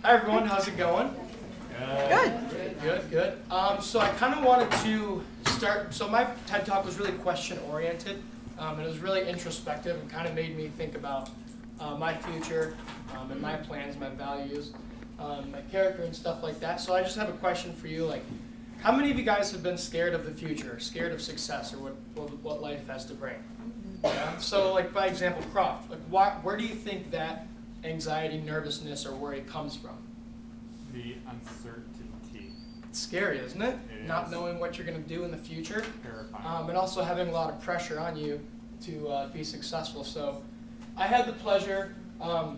Hi everyone, how's it going? Good. Good. So I kind of wanted to start, so my TED Talk was really question oriented, and it was really introspective and kind of made me think about my future and my plans, my values, my character and stuff like that. So I just have a question for you, like, how many of you guys have been scared of the future, scared of success, or what life has to bring? Yeah? So like by example, Croft, like where do you think that anxiety, nervousness, or worry comes from? The uncertainty. It's scary, isn't it? It Not is. knowing what you're going to do in the future. Terrifying. And also having a lot of pressure on you to be successful. So I had the pleasure of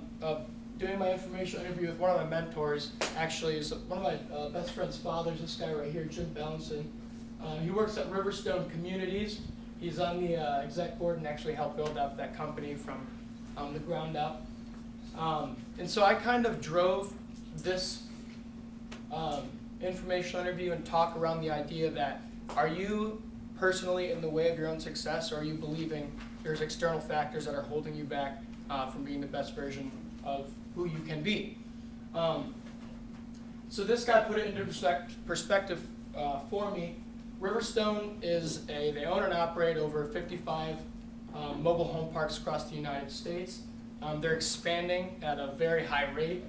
doing my information interview with one of my mentors. Actually, is one of my best friend's fathers, this guy right here, Jim Bellinson. He works at Riverstone Communities. He's on the exec board and actually helped build up that company from the ground up. And so I kind of drove this informational interview and talk around the idea that, are you personally in the way of your own success, or are you believing there's external factors that are holding you back from being the best version of who you can be? So this guy put it into perspective for me. Riverstone they own and operate over 55 mobile home parks across the United States. They're expanding at a very high rate.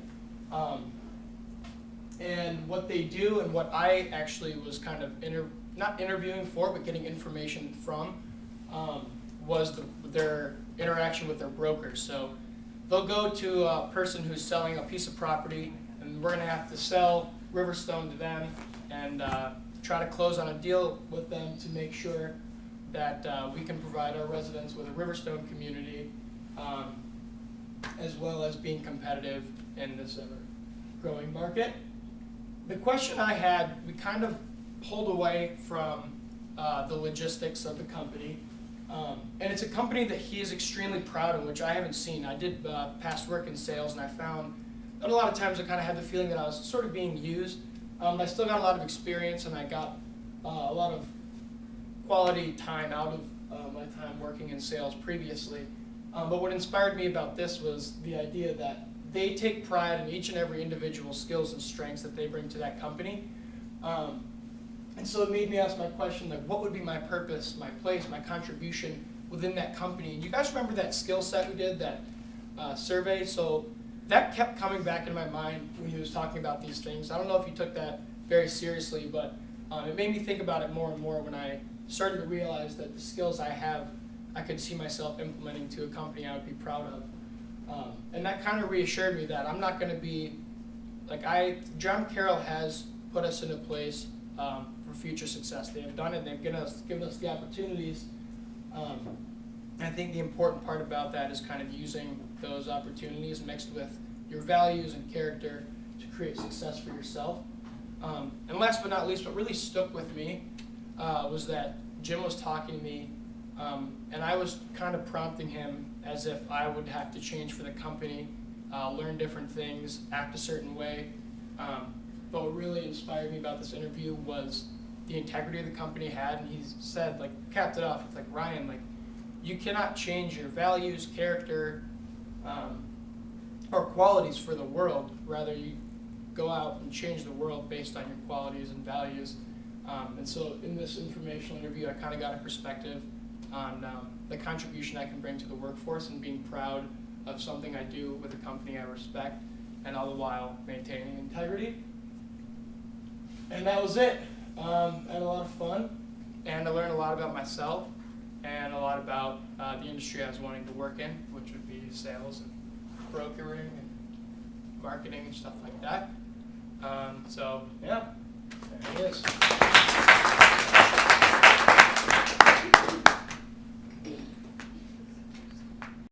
And what they do, and what I actually was kind of not interviewing for, but getting information from, was their interaction with their brokers. So they'll go to a person who's selling a piece of property, and we're going to have to sell Riverstone to them and try to close on a deal with them to make sure that we can provide our residents with a Riverstone community, as well as being competitive in this ever-growing market. The question I had, we kind of pulled away from the logistics of the company. And it's a company that he is extremely proud of, which I haven't seen. I did past work in sales, and I found that a lot of times I kind of had the feeling that I was sort of being used. I still got a lot of experience, and I got a lot of quality time out of my time working in sales previously. But what inspired me about this was the idea that they take pride in each and every individual skills and strengths that they bring to that company. And so it made me ask my question, like, what would be my purpose, my place, my contribution within that company? And you guys remember that skill set we did, that survey? So that kept coming back in my mind when he was talking about these things. I don't know if he took that very seriously, but it made me think about it more and more when I started to realize that the skills I have, I could see myself implementing to a company I would be proud of. And that kind of reassured me that I'm not going to be, John Carroll has put us in a place for future success. They have done it, they've given us the opportunities. And I think the important part about that is kind of using those opportunities mixed with your values and character to create success for yourself. And last but not least, what really stuck with me was that Jim was talking to me, and I was kind of prompting him as if I would have to change for the company, learn different things, act a certain way. But what really inspired me about this interview was the integrity the company had, and he said, like, capped it off with, like, Ryan, like, you cannot change your values, character, or qualities for the world. Rather, you go out and change the world based on your qualities and values. And so in this informational interview, I kind of got a perspective on the contribution I can bring to the workforce and being proud of something I do with a company I respect, and all the while maintaining integrity. And that was it. I had a lot of fun, and I learned a lot about myself and a lot about the industry I was wanting to work in, which would be sales and brokering and marketing and stuff like that. So yeah, there it is.